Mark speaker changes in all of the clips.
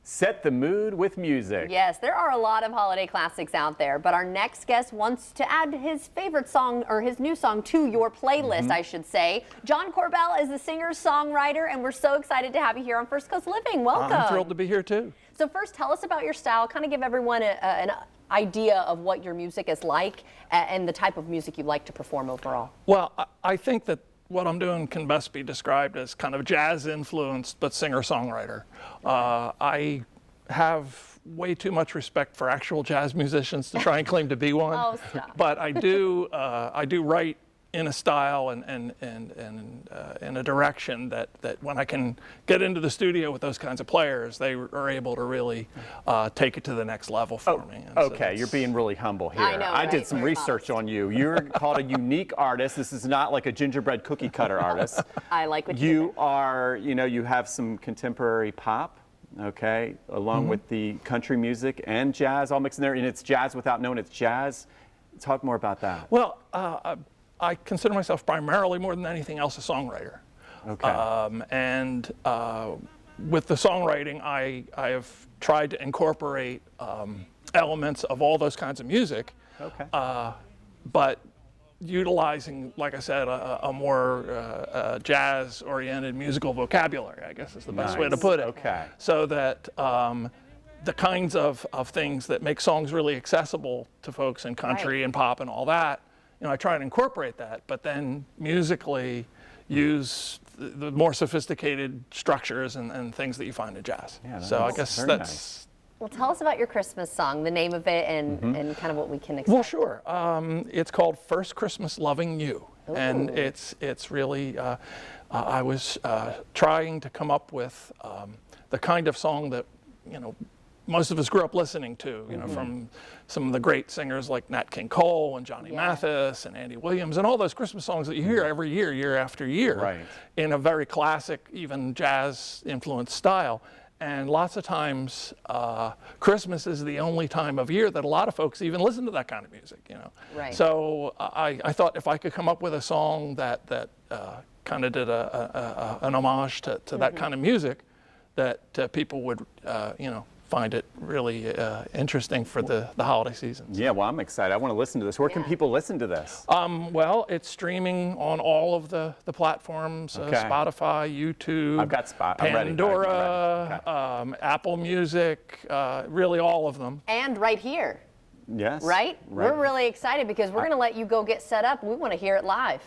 Speaker 1: Set the mood with music.
Speaker 2: Yes, there are a lot of holiday classics out there, but our next guest wants to add his favorite song, or his new song, to your playlist, I should say. John Korbel is the singer-songwriter, and we're so excited to have you here on First Coast Living. Welcome.
Speaker 3: I'm thrilled to be here, too.
Speaker 2: So first, tell us about your style. Kind of give everyone an idea of what your music is like and the type of music you like to perform overall.
Speaker 3: Well, I think that what I'm doing can best be described as kind of jazz-influenced, but singer-songwriter. I have way too much respect for actual jazz musicians to try and claim to be one.
Speaker 2: Oh, stop.
Speaker 3: But I do write in a style and in a direction that when I can get into the studio with those kinds of players, they are able to really take it to the next level for me. And
Speaker 1: Okay,
Speaker 3: so
Speaker 1: you're being really humble here.
Speaker 2: I know,
Speaker 1: I did
Speaker 2: right?
Speaker 1: some
Speaker 2: Very
Speaker 1: research on you. You're called a unique artist. This is not like a gingerbread cookie cutter artist.
Speaker 2: I like what you
Speaker 1: You are, you know, you have some contemporary pop, okay, along with the country music and jazz all mixed in there, and it's jazz without knowing it's jazz. Talk more about that.
Speaker 3: Well, I consider myself primarily, more than anything else, a songwriter.
Speaker 1: Okay.
Speaker 3: With the songwriting, I have tried to incorporate elements of all those kinds of music,
Speaker 1: Okay.
Speaker 3: but utilizing, like I said, a more jazz-oriented musical vocabulary, I guess is the best way to
Speaker 1: Nice.
Speaker 3: put it.
Speaker 1: Okay.
Speaker 3: So that the kinds of things that make songs really accessible to folks in country
Speaker 2: Right.
Speaker 3: and pop and all that, you know, I try and incorporate that, but then musically use the more sophisticated structures and things that you find in jazz.
Speaker 1: Yeah,
Speaker 3: so I
Speaker 1: that's
Speaker 3: guess
Speaker 1: very
Speaker 3: that's...
Speaker 1: nice.
Speaker 2: Well, tell us about your Christmas song, the name of it, and kind of what we can expect.
Speaker 3: Well, sure. It's called First Christmas Loving You. And
Speaker 2: Ooh.
Speaker 3: it's really, I was trying to come up with the kind of song that, you know, most of us grew up listening to, you know, from some of the great singers like Nat King Cole and Johnny
Speaker 2: Yeah.
Speaker 3: Mathis and Andy Williams and all those Christmas songs that you hear every year, year after year,
Speaker 1: Right.
Speaker 3: in a very classic, even jazz-influenced style. And lots of times, Christmas is the only time of year that a lot of folks even listen to that kind of music, you know.
Speaker 2: Right.
Speaker 3: So I thought if I could come up with a song that kind of did an homage to that kind of music, that people would, you know, find it really interesting for the holiday seasons.
Speaker 1: Yeah, well, I'm excited. I want to listen to this. Where can people listen to this?
Speaker 3: Well, it's streaming on all of the platforms,
Speaker 1: Okay.
Speaker 3: Spotify, YouTube,
Speaker 1: I've got Spot. I'm ready.
Speaker 3: Pandora,
Speaker 1: I'm ready.
Speaker 3: Apple Music, really all of them.
Speaker 2: And right here,
Speaker 1: Yes.
Speaker 2: right? We're really excited because we're going to let you go get set up. We want to hear it live.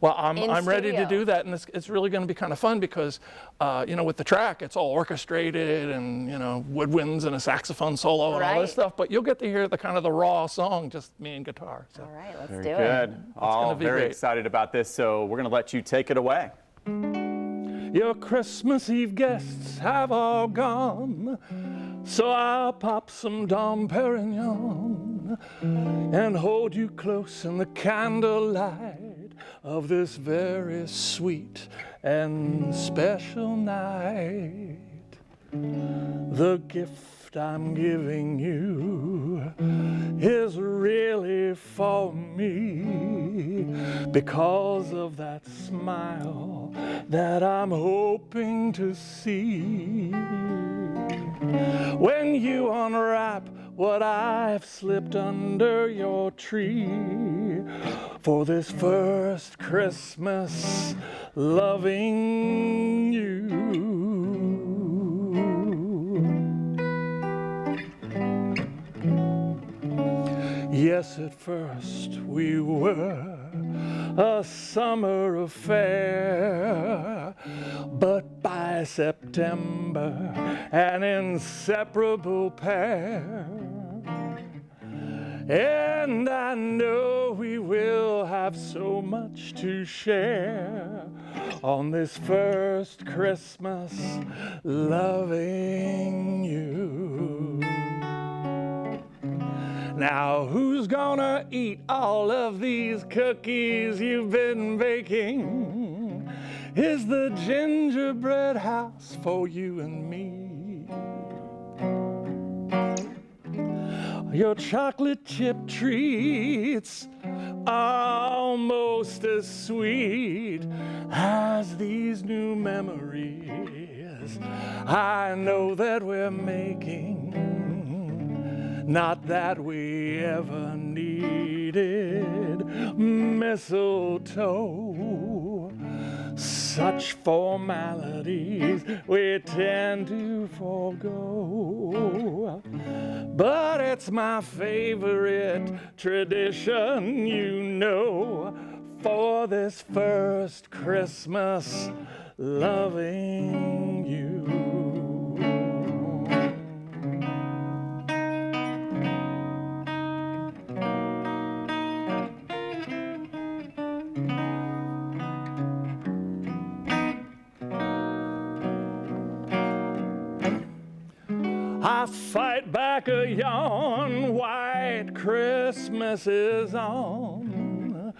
Speaker 3: Well, I'm ready to
Speaker 2: studio.
Speaker 3: do that, and it's really going to be kind of fun because, you know, with the track, it's all orchestrated and, you know, woodwinds and a saxophone solo and all
Speaker 2: Right.
Speaker 3: this stuff, but you'll get to hear the kind of the raw song, just me and guitar. So.
Speaker 2: All right, let's
Speaker 1: Very
Speaker 2: do it.
Speaker 1: good. All
Speaker 3: gonna be
Speaker 1: very
Speaker 3: great.
Speaker 1: excited about this, so we're going to let you take it away.
Speaker 3: Your Christmas Eve guests have all gone, so I'll pop some Dom Perignon and hold you close in the candlelight of this very sweet and special night. The gift I'm giving you is really for me because of that smile that I'm hoping to see when you unwrap what I've slipped under your tree for this first Christmas loving you. Yes, at first we were a summer affair, but by September, an inseparable pair. And I know we will have so much to share on this first Christmas loving you. Now, who's gonna eat all of these cookies you've been baking? Is the gingerbread house for you and me? Your chocolate chip treats almost as sweet as these new memories I know that we're making, not that we ever needed mistletoe. Such formalities we tend to forego, but it's my favorite tradition, you know, for this first Christmas loving you. I fight back a yawn, White Christmas is on.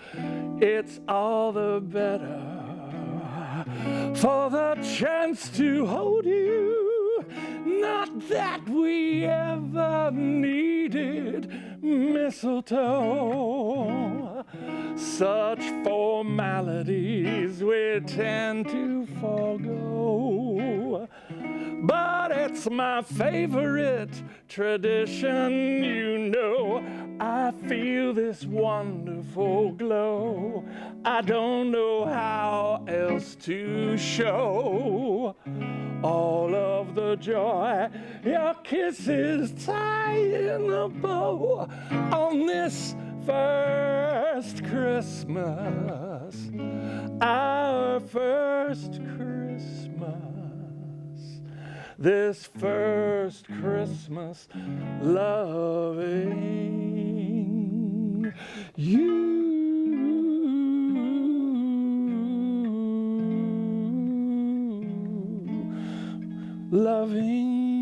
Speaker 3: It's all the better for the chance to hold you. Not that we ever needed mistletoe. Such formalities we tend to forego, but it's my favorite tradition, you know. I feel this wonderful glow. I don't know how else to show all of the joy your kisses tie in a bow on this first Christmas, our first Christmas, this first Christmas loving you. Loving